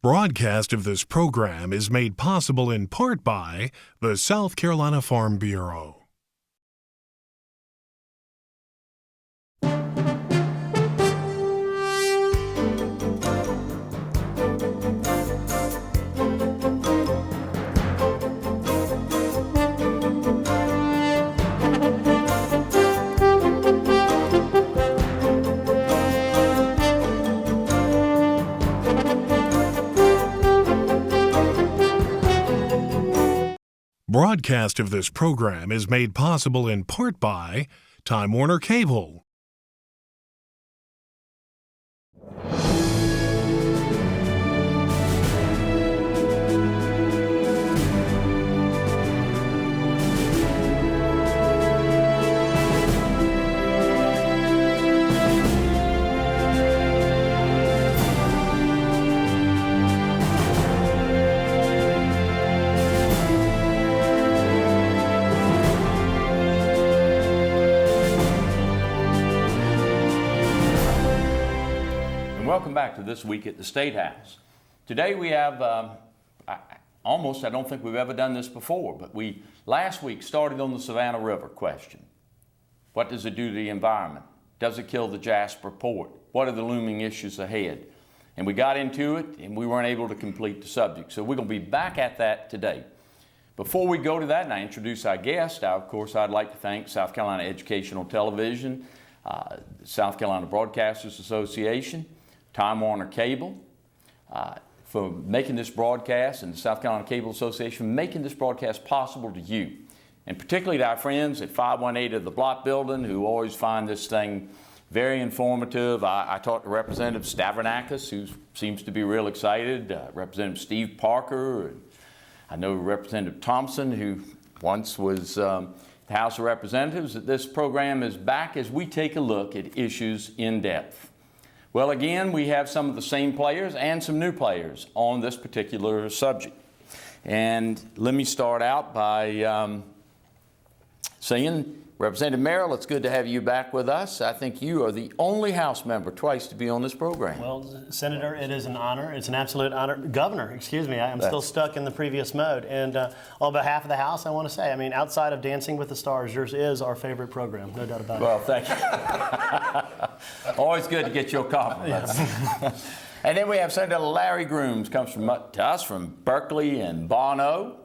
Broadcast of this program is made possible in part by the South Carolina Farm Bureau. Broadcast of this program is made possible in part by Time Warner Cable. Welcome back to This Week at the State House. Today we have, I don't think we've ever done this before, but we last week started on the Savannah River question. What does it do to the environment? Does it kill the Jasper port? What are the looming issues ahead? And we got into it and we weren't able to complete the subject. So we're going to be back at that today. Before we go to that and I introduce our guest, of course, I'd like to thank South Carolina Educational Television, South Carolina Broadcasters Association, Time Warner Cable, for making this broadcast, and the South Carolina Cable Association making this broadcast possible to you. And particularly to our friends at 518 of the Block Building who always find this thing very informative. I talked to Representative Stavronakis, who seems to be real excited, Representative Steve Parker, and I know Representative Thompson, who once was the House of Representatives, that this program is back as we take a look at issues in depth. Well, again, we have some of the same players and some new players on this particular subject. And let me start out by saying, Representative Merrill, it's good to have you back with us. I think you are the only House member twice to be on this program. Well, Senator, it is an honor. It's an absolute honor. Governor, excuse me, I'm still stuck in the previous mode. And on behalf of the House, I want to say, I mean, outside of Dancing with the Stars, yours is our favorite program, no doubt about it. Well, thank you. Always good to get your compliments. Yes. And then we have Senator Larry Grooms, comes to us from Berkeley and Bono.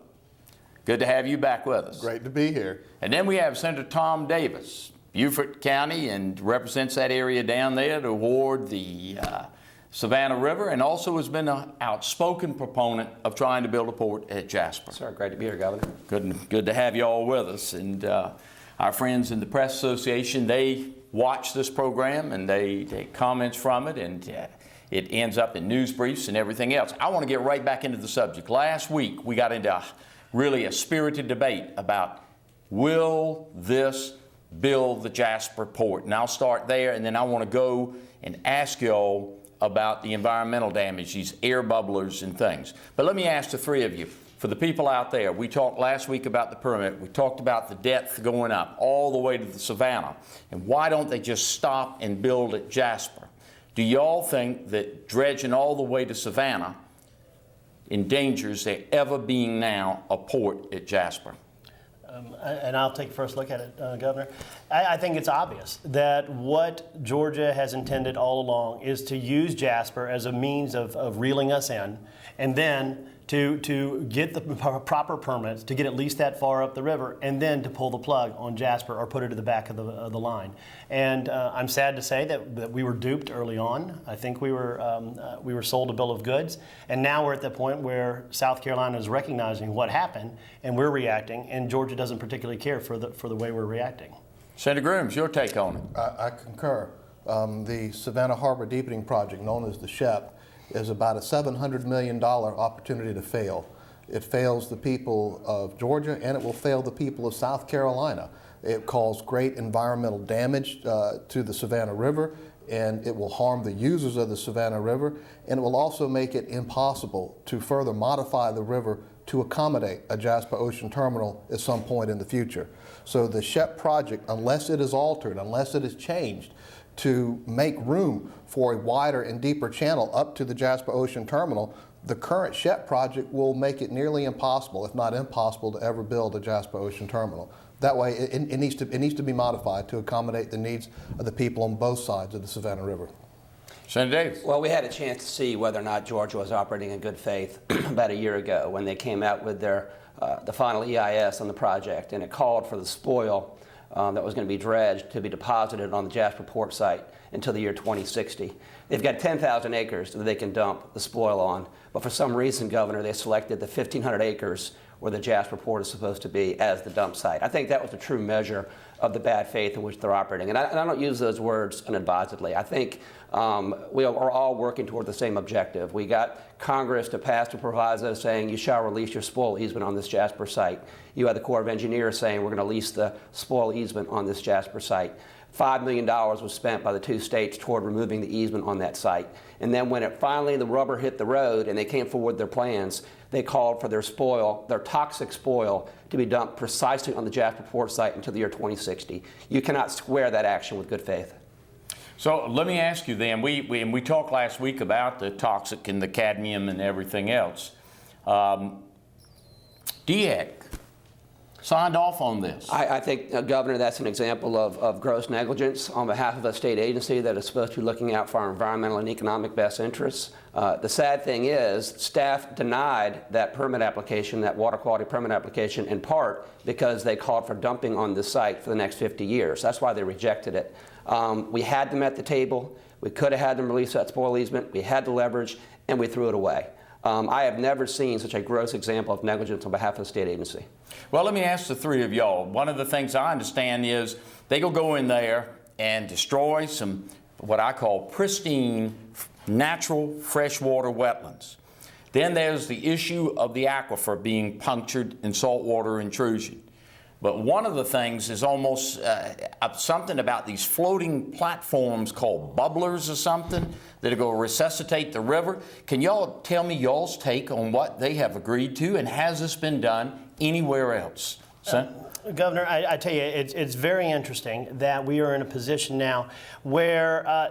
Good to have you back with us. Great to be here. And then we have Senator Tom Davis, Beaufort County, and represents that area down there toward the Savannah River, and also has been an outspoken proponent of trying to build a port at Jasper. Sir, great to be here, Governor. Good to have you all with us. And our friends in the Press Association, they watch this program and they take comments from it, and it ends up in news briefs and everything else. I want to get right back into the subject. Last week, we got into really a spirited debate about, will this build the Jasper port? And I'll start there, and then I want to go and ask y'all about the environmental damage, these air bubblers and things. But let me ask the three of you, for the people out there, we talked last week about the permit, we talked about the depth going up all the way to the Savannah, and why don't they just stop and build at Jasper? Do y'all think that dredging all the way to Savannah endangers there ever being now a port at Jasper? And I'll take a first look at it, Governor. I think it's obvious that what Georgia has intended all along is to use Jasper as a means of reeling us in, and then to get the proper permits to get at least that far up the river, and then to pull the plug on Jasper or put it to the back of the line. And I'm sad to say that we were duped early on. I think we were sold a bill of goods, and now we're at the point where South Carolina is recognizing what happened, and we're reacting, and Georgia doesn't particularly care for the way we're reacting. Senator Grooms, your take on it. I concur. The Savannah Harbor Deepening Project, known as the SHEP, is about a $700 million opportunity to fail. It fails the people of Georgia, and it will fail the people of South Carolina. It caused great environmental damage to the Savannah River, and it will harm the users of the Savannah River, and it will also make it impossible to further modify the river to accommodate a Jasper Ocean terminal at some point in the future. So the SHEP project, unless it is altered, unless it is changed to make room for a wider and deeper channel up to the Jasper Ocean Terminal, the current SHEP project will make it nearly impossible, if not impossible, to ever build a Jasper Ocean Terminal. That way, it needs to be modified to accommodate the needs of the people on both sides of the Savannah River. Senator Davis. Well, we had a chance to see whether or not Georgia was operating in good faith about a year ago when they came out with their the final EIS on the project, and it called for the spoil that was going to be dredged to be deposited on the Jasper port site until the year 2060. They've got 10,000 acres that they can dump the spoil on, but for some reason, Governor, they selected the 1,500 acres where the Jasper port is supposed to be as the dump site. I think that was a true measure of the bad faith in which they're operating. And I don't use those words unadvisedly. I think we are all working toward the same objective. We got Congress to pass a proviso saying you shall release your spoil easement on this Jasper site. You had the Corps of Engineers saying we're going to lease the spoil easement on this Jasper site. $5 million was spent by the two states toward removing the easement on that site. And then when the rubber hit the road and they came forward with their plans, they called for their spoil, their toxic spoil, to be dumped precisely on the Jasper port site until the year 2060. You cannot square that action with good faith. So let me ask you then, we talked last week about the toxic and the cadmium and everything else. DEC signed off on this. I think, Governor, that's an example of gross negligence on behalf of a state agency that is supposed to be looking out for our environmental and economic best interests. The sad thing is staff denied that permit application, that water quality permit application, in part because they called for dumping on this site for the next 50 years. That's why they rejected it. We had them at the table. We could have had them release that spoil easement. We had the leverage, and we threw it away. I have never seen such a gross example of negligence on behalf of a state agency. Well, let me ask the three of y'all. One of the things I understand is they go in there and destroy some what I call pristine, natural freshwater wetlands. Then there's the issue of the aquifer being punctured in saltwater intrusion. But one of the things is almost something about these floating platforms called bubblers or something that are going to resuscitate the river. Can y'all tell me y'all's take on what they have agreed to, and has this been done anywhere else? Governor, I tell you, it's very interesting that we are in a position now where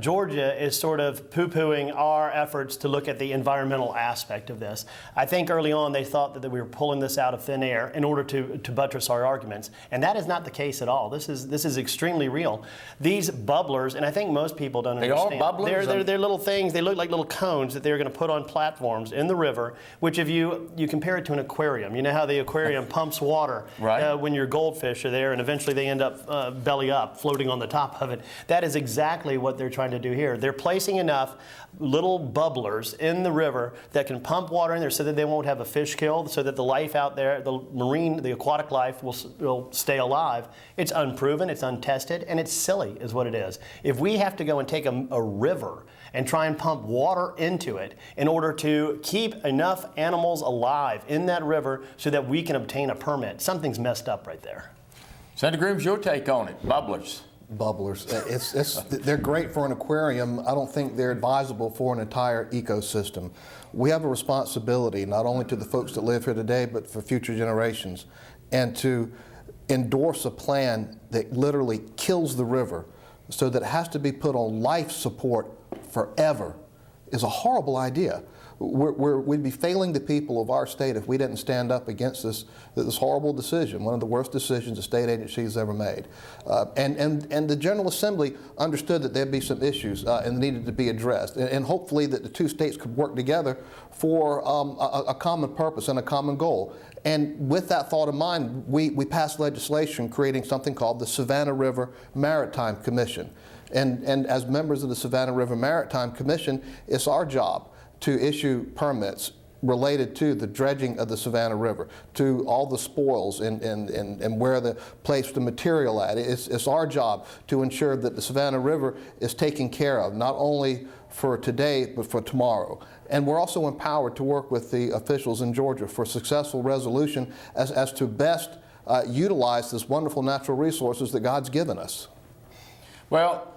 Georgia is sort of poo-pooing our efforts to look at the environmental aspect of this. I think early on they thought that we were pulling this out of thin air in order to buttress our arguments, and that is not the case at all. This is extremely real. These bubblers, and I think most people don't understand. They are bubblers? They're little things. They look like little cones that they're going to put on platforms in the river, which if you compare it to an aquarium, you know how the aquarium pumps water. Right. When your goldfish are there and eventually they end up belly up, floating on the top of it. That is exactly what they're trying to do here. They're placing enough little bubblers in the river that can pump water in there so that they won't have a fish kill, so that the life out there, the aquatic life will stay alive. It's unproven, it's untested, and it's silly is what it is. If we have to go and take a river and try and pump water into it in order to keep enough animals alive in that river so that we can obtain a permit, something's messed up right there. Senator Grooms, your take on it, bubblers. Bubblers. They're great for an aquarium. I don't think they're advisable for an entire ecosystem. We have a responsibility not only to the folks that live here today, but for future generations, and to endorse a plan that literally kills the river so that it has to be put on life support forever is a horrible idea. We'd be failing the people of our state if we didn't stand up against this horrible decision, one of the worst decisions a state agency has ever made. And the General Assembly understood that there'd be some issues and needed to be addressed. And hopefully that the two states could work together for a common purpose and a common goal. And with that thought in mind, we passed legislation creating something called the Savannah River Maritime Commission. And as members of the Savannah River Maritime Commission, it's our job to issue permits related to the dredging of the Savannah River, to all the spoils and where the place the material at. It's our job to ensure that the Savannah River is taken care of, not only for today, but for tomorrow. And we're also empowered to work with the officials in Georgia for successful resolution as to best utilize this wonderful natural resources that God's given us. Well,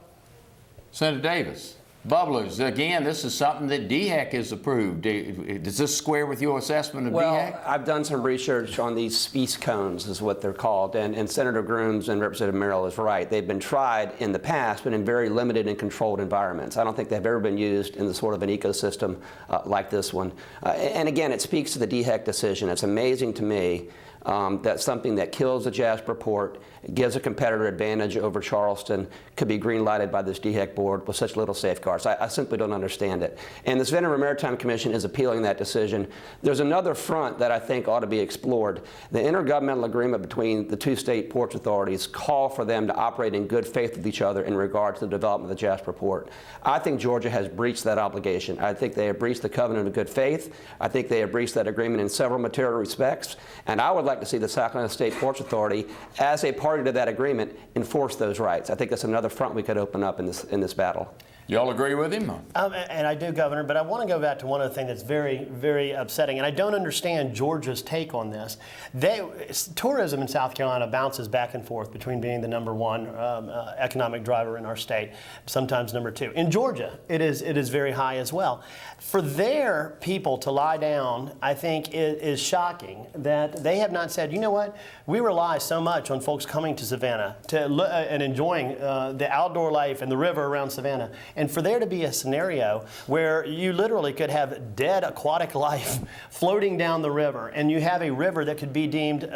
Senator Davis, Bubblers, again, this is something that DHEC has approved. Does this square with your assessment of Well, DHEC? I've done some research on these species cones, is what they're called, and Senator Grooms and Representative Merrill is right. They've been tried in the past, but in very limited and controlled environments. I don't think they've ever been used in the sort of an ecosystem like this one. And again, it speaks to the DHEC decision. It's amazing to me that something that kills the Jasper port, gives a competitor advantage over Charleston, could be green-lighted by this DHEC board with such little safeguards. I simply don't understand it. And the Savannah Maritime Commission is appealing that decision. There's another front that I think ought to be explored. The intergovernmental agreement between the two state ports authorities call for them to operate in good faith with each other in regard to the development of the Jasper port. I think Georgia has breached that obligation. I think they have breached the covenant of good faith. I think they have breached that agreement in several material respects. And I would like to see the South Carolina State Ports Authority, as a party to that agreement, enforce those rights. I think that's another front we could open up in this battle. Y'all agree with him? And I do, Governor, but I want to go back to one other thing that's very, very upsetting, and I don't understand Georgia's take on this. Tourism in South Carolina bounces back and forth between being the #1 economic driver in our state, sometimes #2. In Georgia, it is very high as well. For their people to lie down, I think, is shocking that they have not said, you know what, we rely so much on folks coming to Savannah and enjoying the outdoor life and the river around Savannah. And for there to be a scenario where you literally could have dead aquatic life floating down the river, and you have a river that could be deemed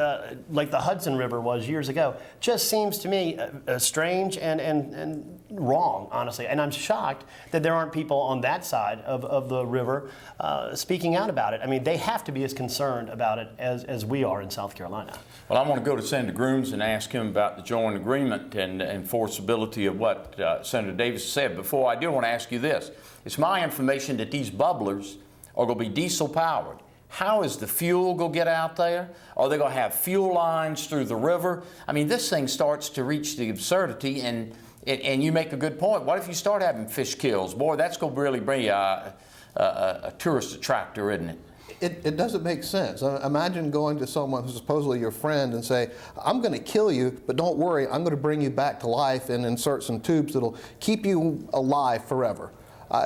like the Hudson River was years ago, just seems to me strange and wrong, honestly. And I'm shocked that there aren't people on that side of the river speaking out about it. I mean, they have to be as concerned about it as we are in South Carolina. Well, I want to go to Senator Grooms and ask him about the joint agreement and enforceability of what Senator Davis said. Before I do, want to ask you this. It's my information that these bubblers are going to be diesel powered. How is the fuel going to get out there? Are they going to have fuel lines through the river? I mean, this thing starts to reach the absurdity, and you make a good point. What if you start having fish kills? Boy, that's going to really bring a tourist attractor, isn't it? It doesn't make sense. Imagine going to someone who's supposedly your friend and say, I'm going to kill you, but don't worry, I'm going to bring you back to life and insert some tubes that'll keep you alive forever.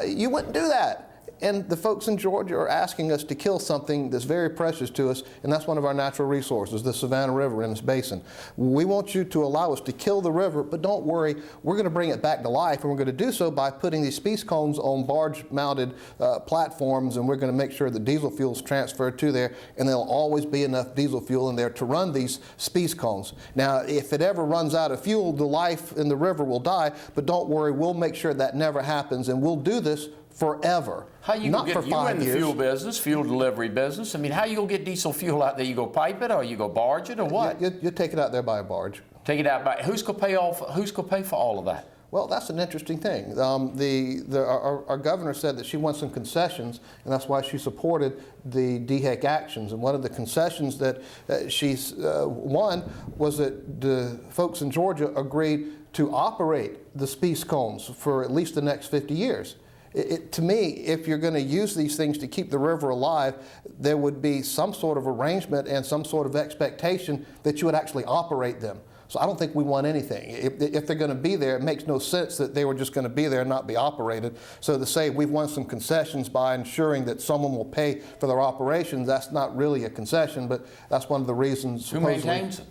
You wouldn't do that. And the folks in Georgia are asking us to kill something that's very precious to us, and that's one of our natural resources, the Savannah River in this basin. We want you to allow us to kill the river, but don't worry, we're going to bring it back to life, and we're going to do so by putting these species cones on barge-mounted platforms, and we're going to make sure the diesel fuel is transferred to there, and there'll always be enough diesel fuel in there to run these species cones. Now, if it ever runs out of fuel, the life in the river will die, but don't worry, we'll make sure that never happens, and we'll do this forever. How you not get for 5 you in years. the fuel business, fuel delivery business? I mean, how you gonna get diesel fuel out there? You go pipe it, or you go barge it, or what? You take it out there by a barge. Take it out by who's gonna pay for all of that? Well, that's an interesting thing. Our governor said that she wants some concessions, and that's why she supported the DHEC actions. And one of the concessions that she's won was that the folks in Georgia agreed to operate the species cones for at least the next 50 years. To me, if you're going to use these things to keep the river alive, there would be some sort of arrangement and some sort of expectation that you would actually operate them. So I don't think we want anything. If they're going to be there, it makes no sense that they were just going to be there and not be operated. So to say we've won some concessions by ensuring that someone will pay for their operations, that's not really a concession, but that's one of the reasons. Who maintains it?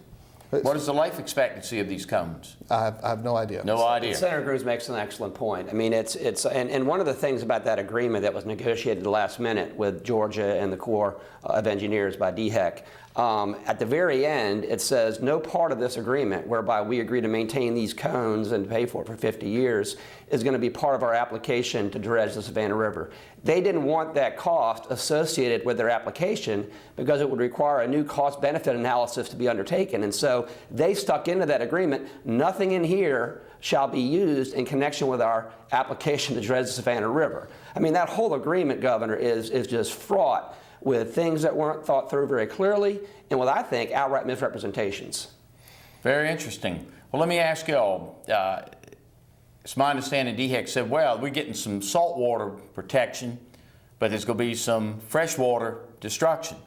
What is the life expectancy of these cones? I have no idea. No idea. Senator Grooms makes an excellent point. I mean, and one of the things about that agreement that was negotiated at the last minute with Georgia and the Corps of Engineers by DHEC, at the very end, it says no part of this agreement whereby we agree to maintain these cones and pay for it for 50 years is going to be part of our application to dredge the Savannah River. They didn't want that cost associated with their application because it would require a new cost-benefit analysis to be undertaken. And so they stuck into that agreement. Nothing in here shall be used in connection with our application to dredge the Savannah River. I mean, that whole agreement, Governor, is just fraught with things that weren't thought through very clearly and with, I think, outright misrepresentations. Very interesting. Well, let me ask y'all. It's my understanding DHEC said, well, we're getting some saltwater protection, but there's going to be some freshwater destruction.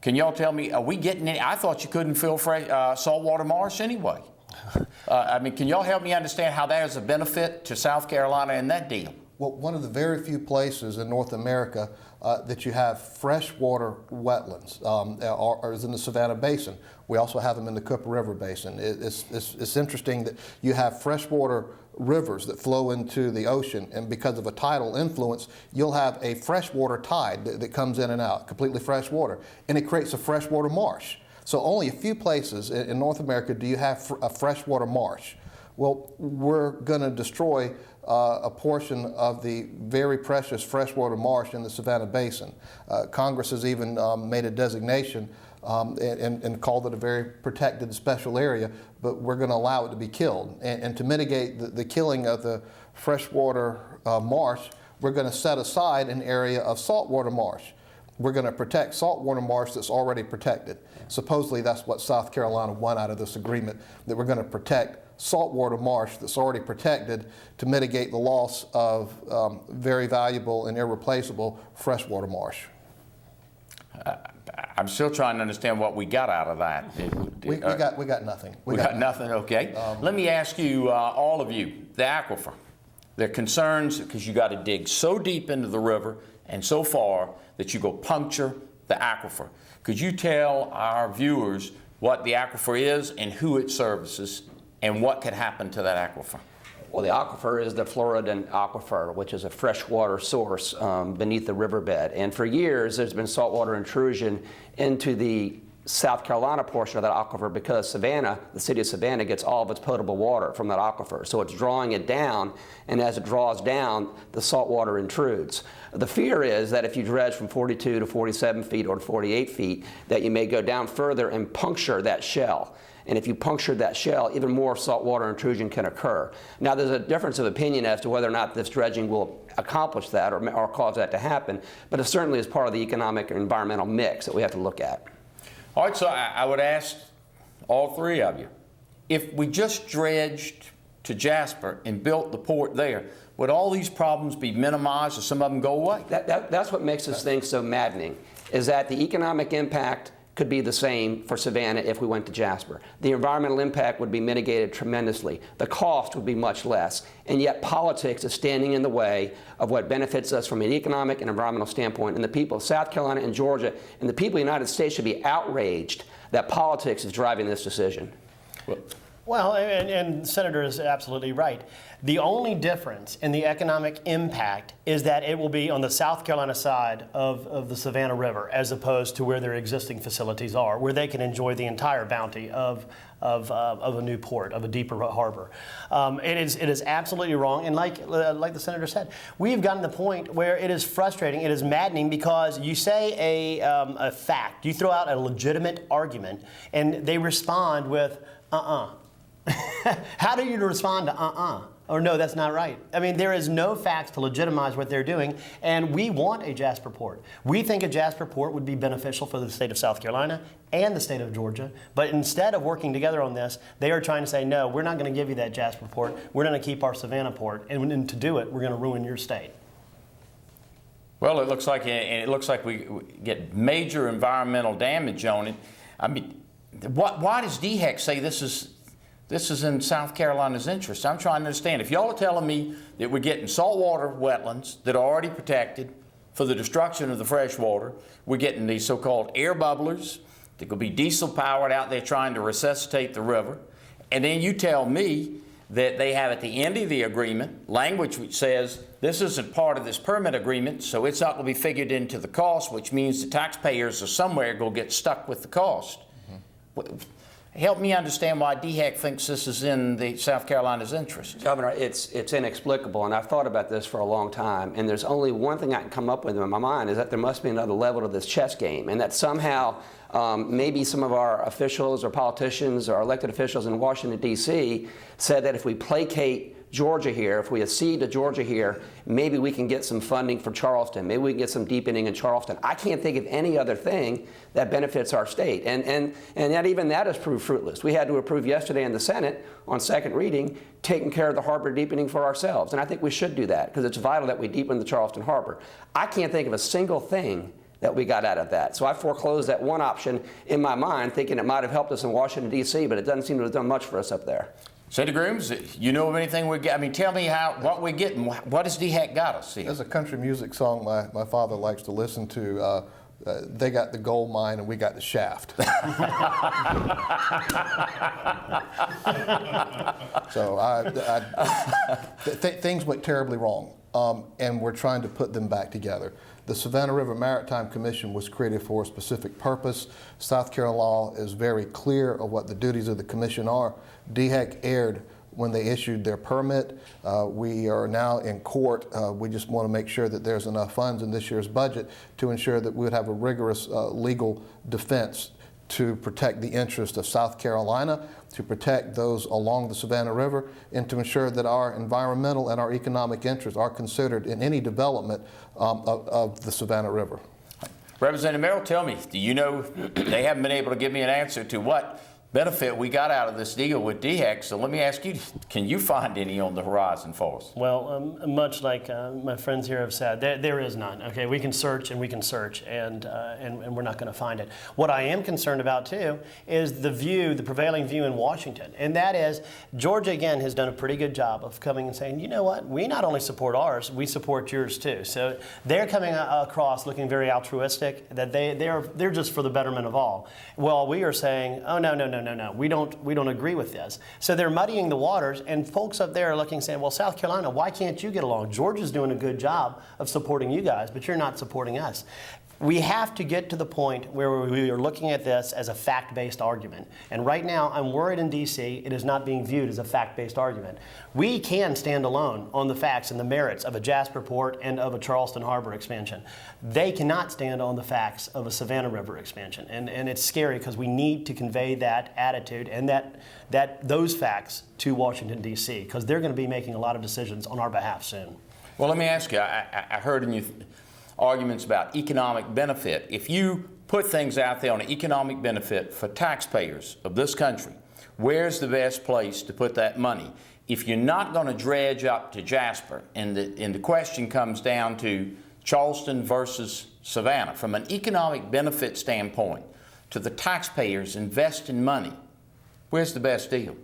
Can y'all tell me, are we getting any? I thought you couldn't fill saltwater marsh anyway. I mean, can y'all help me understand how that is a benefit to South Carolina in that deal? Well, one of the very few places in North America that you have freshwater wetlands is in the Savannah Basin. We also have them in the Cooper River Basin. It's interesting that you have freshwater rivers that flow into the ocean, and because of a tidal influence, you'll have a freshwater tide that comes in and out, completely fresh water, and it creates a freshwater marsh. So only a few places in North America do you have a freshwater marsh. Well, we're going to destroy a portion of the very precious freshwater marsh in the Savannah Basin. Congress has even made a designation and called it a very protected special area, but we're going to allow it to be killed. And to mitigate the killing of the freshwater marsh, we're going to set aside an area of saltwater marsh. We're going to protect saltwater marsh that's already protected. Supposedly that's what South Carolina won out of this agreement, that we're going to protect saltwater marsh that's already protected to mitigate the loss of very valuable and irreplaceable freshwater marsh. I'm still trying to understand what we got out of that. We got nothing. We got nothing, okay. Let me ask you, all of you, the aquifer, the concerns, because you got to dig so deep into the river and so far that you go puncture the aquifer. Could you tell our viewers what the aquifer is and who it services and what could happen to that aquifer? Well, the aquifer is the Floridan aquifer, which is a freshwater source beneath the riverbed. And for years, there's been saltwater intrusion into the South Carolina portion of that aquifer because Savannah, the city of Savannah, gets all of its potable water from that aquifer. So it's drawing it down, and as it draws down, the salt water intrudes. The fear is that if you dredge from 42 to 47 feet or 48 feet, that you may go down further and puncture that shell. And if you puncture that shell, even more saltwater intrusion can occur. Now, there's a difference of opinion as to whether or not this dredging will accomplish that or cause that to happen, but it certainly is part of the economic and environmental mix that we have to look at. All right, so I would ask all three of you, if we just dredged to Jasper and built the port there, would all these problems be minimized or some of them go away? That's what makes this thing so maddening, is that the economic impact could be the same for Savannah if we went to Jasper. The environmental impact would be mitigated tremendously. The cost would be much less. And yet politics is standing in the way of what benefits us from an economic and environmental standpoint. And the people of South Carolina and Georgia and the people of the United States should be outraged that politics is driving this decision. Well, and the Senator is absolutely right. The only difference in the economic impact is that it will be on the South Carolina side of the Savannah River as opposed to where their existing facilities are, where they can enjoy the entire bounty of a new port, of a deeper harbor. It is absolutely wrong, and like the Senator said, we've gotten to the point where it is frustrating, it is maddening, because you say a fact, you throw out a legitimate argument, and they respond with, How do you respond to or no, that's not right? I mean, there is no facts to legitimize what they're doing, and we want a Jasper port. We think a Jasper port would be beneficial for the state of South Carolina and the state of Georgia, but instead of working together on this, they are trying to say, no, we're not going to give you that Jasper port. We're going to keep our Savannah port, and to do it, we're going to ruin your state. Well, it looks like we get major environmental damage on it. I mean, why does DHEC say this is in South Carolina's interest? I'm trying to understand. If y'all are telling me that we're getting saltwater wetlands that are already protected for the destruction of the fresh water, we're getting these so-called air bubblers that could be diesel powered out there trying to resuscitate the river, and then you tell me that they have at the end of the agreement language which says this isn't part of this permit agreement, so it's not going to be figured into the cost, which means the taxpayers are somewhere going to get stuck with the cost. Help me understand why DHEC thinks this is in the South Carolina's interest. Governor, it's inexplicable, and I've thought about this for a long time, and there's only one thing I can come up with in my mind, is that there must be another level to this chess game, and that somehow maybe some of our officials or politicians or elected officials in Washington, D.C. said that if we placate Georgia here, if we accede to Georgia here, maybe we can get some funding for Charleston. Maybe we can get some deepening in Charleston. I can't think of any other thing that benefits our state. And yet even that has proved fruitless. We had to approve yesterday in the Senate on second reading, taking care of the harbor deepening for ourselves. And I think we should do that because it's vital that we deepen the Charleston harbor. I can't think of a single thing that we got out of that. So I foreclosed that one option in my mind, thinking it might have helped us in Washington, D.C., but it doesn't seem to have done much for us up there. Say to Grooms, you know of anything we get? I mean, tell me what we're getting. What has DHEC got us here? There's a country music song my father likes to listen to. They got the gold mine and we got the shaft. So things went terribly wrong, and we're trying to put them back together. The Savannah River Maritime Commission was created for a specific purpose. South Carolina law is very clear of what the duties of the commission are. DHEC erred when they issued their permit. We are now in court. We just want to make sure that there's enough funds in this year's budget to ensure that we would have a rigorous legal defense to protect the interest of South Carolina, to protect those along the Savannah River, and to ensure that our environmental and our economic interests are considered in any development of the Savannah River. Representative Merrill, tell me, do you know, they haven't been able to give me an answer to what benefit we got out of this deal with DHEC, so let me ask you, can you find any on the horizon for us? Well, much like my friends here have said, there is none. Okay, we can search and we can search, and we're not going to find it. What I am concerned about too is the prevailing view in Washington, and that is Georgia again has done a pretty good job of coming and saying, you know what, we not only support ours, we support yours too. So they're coming across looking very altruistic, that they're just for the betterment of all. Well, we are saying, oh no, we don't agree with this. So they're muddying the waters, and folks up there are looking, saying, well, South Carolina, why can't you get along? Georgia's doing a good job of supporting you guys, but you're not supporting us. We have to get to the point where we are looking at this as a fact-based argument. And right now, I'm worried in D.C. it is not being viewed as a fact-based argument. We can stand alone on the facts and the merits of a Jasper port and of a Charleston Harbor expansion. They cannot stand on the facts of a Savannah River expansion. And it's scary because we need to convey that attitude and those facts to Washington, D.C., because they're going to be making a lot of decisions on our behalf soon. Well, let me ask you, I heard in you arguments about economic benefit. If you put things out there on an economic benefit for taxpayers of this country, where's the best place to put that money? If you're not going to dredge up to Jasper, and the question comes down to Charleston versus Savannah, from an economic benefit standpoint, to the taxpayers investing money, where's the best deal?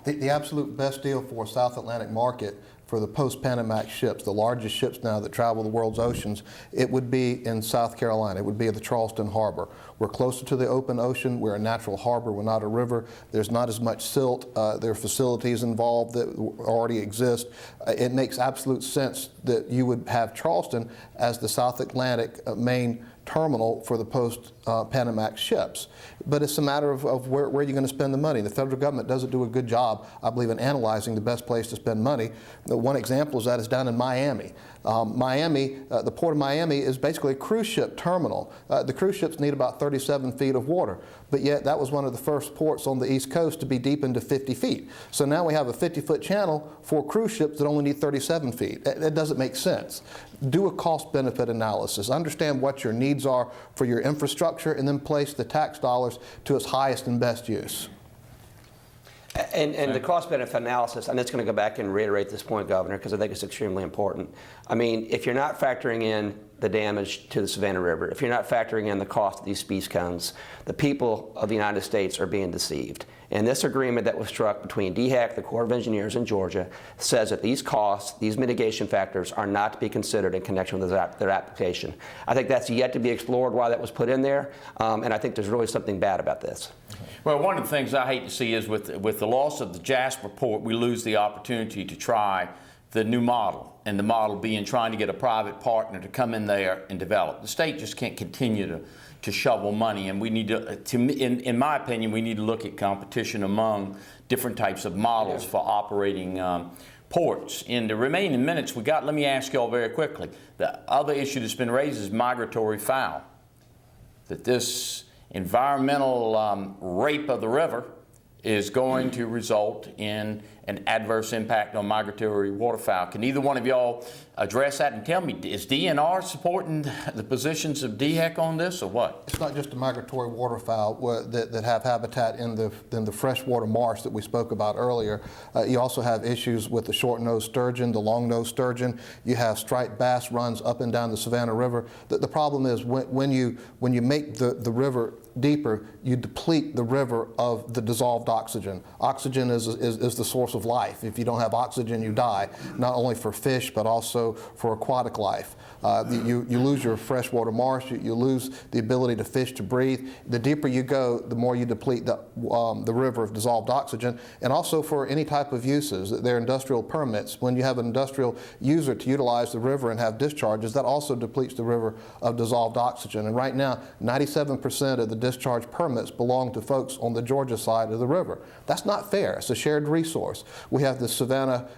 The absolute best deal for South Atlantic market for the post-Panamax ships, the largest ships now that travel the world's oceans, it would be in South Carolina. It would be at the Charleston Harbor. We're closer to the open ocean. We're a natural harbor. We're not a river. There's not as much silt. There are facilities involved that already exist. It makes absolute sense that you would have Charleston as the South Atlantic main terminal for the post-Panamax ships. But it's a matter of where you're going to spend the money. The federal government doesn't do a good job, I believe, in analyzing the best place to spend money. One example is that is down in Miami. The port of Miami is basically a cruise ship terminal. The cruise ships need about 37 feet of water, but yet that was one of the first ports on the East Coast to be deep into 50 feet. So now we have a 50-foot channel for cruise ships that only need 37 feet. That doesn't make sense. Do a cost-benefit analysis. Understand what your needs are for your infrastructure, and then place the tax dollars to its highest and best use. And the cost-benefit analysis, I'm just going to go back and reiterate this point, Governor, because I think it's extremely important. I mean, if you're not factoring in the damage to the Savannah River, if you're not factoring in the cost of these speed cones, the people of the United States are being deceived. And this agreement that was struck between DHEC, the Corps of Engineers, and Georgia says that these costs, these mitigation factors, are not to be considered in connection with their application. I think that's yet to be explored why that was put in there, and I think there's really something bad about this. Well, one of the things I hate to see is with the loss of the Jasper port, we lose the opportunity to try the new model, and the model being trying to get a private partner to come in there and develop. The state just can't continue to shovel money, and we need in my opinion, we need to look at competition among different types of models for operating ports. In the remaining minutes we got, let me ask you all very quickly, the other issue that's been raised is migratory fowl. That this environmental rape of the river is going to result in an adverse impact on migratory waterfowl. Can either one of y'all address that and tell me, is DNR supporting the positions of DHEC on this or what? It's not just the migratory waterfowl that have habitat in the freshwater marsh that we spoke about earlier. You also have issues with the short-nosed sturgeon, the long-nosed sturgeon. You have striped bass runs up and down the Savannah River. The problem is when you make the river deeper, you deplete the river of the dissolved oxygen. Oxygen is the source of life. If you don't have oxygen, you die, not only for fish, but also for aquatic life. You lose your freshwater marsh, you lose the ability to fish to breathe. The deeper you go, the more you deplete the river of dissolved oxygen, and also for any type of uses. They're industrial permits. When you have an industrial user to utilize the river and have discharges, that also depletes the river of dissolved oxygen. And right now, 97% of the discharge permits belong to folks on the Georgia side of the river. That's not fair. It's a shared resource. We have the Savannah,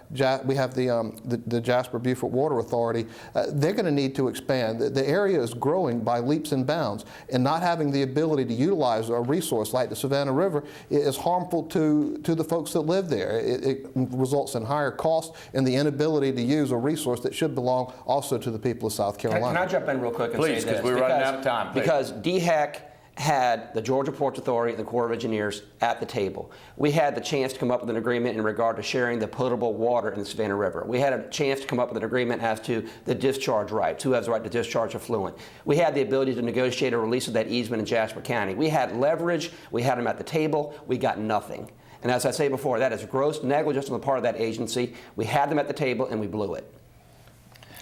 we have the Jasper Beaufort Water Authority. They're going to need to expand. The area is growing by leaps and bounds, and not having the ability to utilize a resource like the Savannah River is harmful to the folks that live there. It results in higher costs and the inability to use a resource that should belong also to the people of South Carolina. Can I jump in real quick and Please, say this? because we're running out of time. Please. Because DHEC had the Georgia Ports Authority and the Corps of Engineers at the table. We had the chance to come up with an agreement in regard to sharing the potable water in the Savannah River. We had a chance to come up with an agreement as to the discharge rights, who has the right to discharge effluent. We had the ability to negotiate a release of that easement in Jasper County. We had leverage, we had them at the table, we got nothing. And as I say before, that is gross negligence on the part of that agency. We had them at the table and we blew it.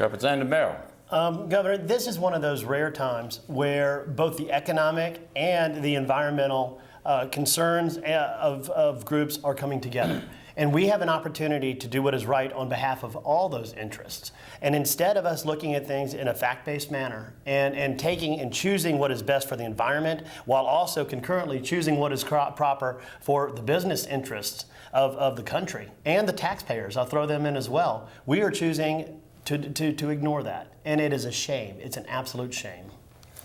Representative Merrill. Governor, this is one of those rare times where both the economic and the environmental concerns of groups are coming together. And we have an opportunity to do what is right on behalf of all those interests. And instead of us looking at things in a fact-based manner and taking and choosing what is best for the environment, while also concurrently choosing what is proper for the business interests of the country and the taxpayers, I'll throw them in as well, we are choosing to ignore that. And it is a shame. It's an absolute shame.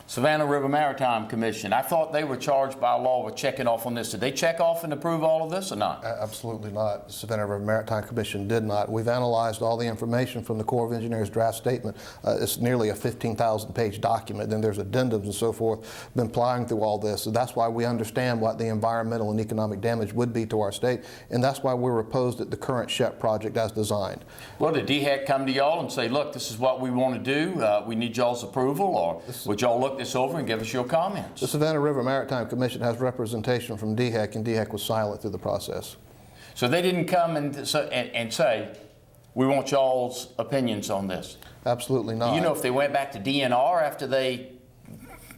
Savannah River Maritime Commission. I thought they were charged by law with checking off on this. Did they check off and approve all of this or not? Absolutely not. The Savannah River Maritime Commission did not. We've analyzed all the information from the Corps of Engineers draft statement. It's nearly a 15,000-page document. Then there's addendums and so forth. Been plying through all this. So that's why we understand what the environmental and economic damage would be to our state, and that's why we're opposed at the current SHEP project as designed. Well, did DHEC come to y'all and say, look, this is what we want to do, we need y'all's approval, or would y'all look this over and give us your comments? The Savannah River Maritime Commission has representation from DHEC, and DHEC was silent through the process. So they didn't come and say, we want y'all's opinions on this? Absolutely not. Do you know if they went back to DNR after they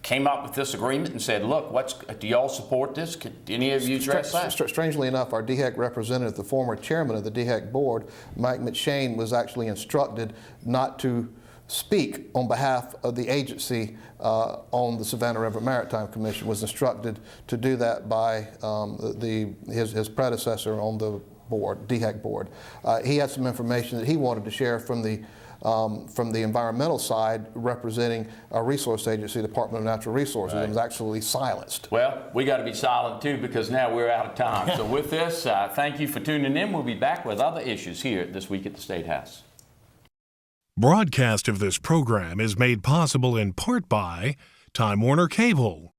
came up with this agreement and said, look, do y'all support this? Could any of you address that? Strangely enough, our DHEC representative, the former chairman of the DHEC board, Mike McShane, was actually instructed not to speak on behalf of the agency on the Savannah River Maritime Commission, was instructed to do that by his predecessor on the board, DHEC board. He had some information that he wanted to share from the environmental side, representing a resource agency, Department of Natural Resources, and was actually silenced. Well, we got to be silent too, because now we're out of time. So with this, thank you for tuning in. We'll be back with other issues here This Week at the State House. Broadcast of this program is made possible in part by Time Warner Cable.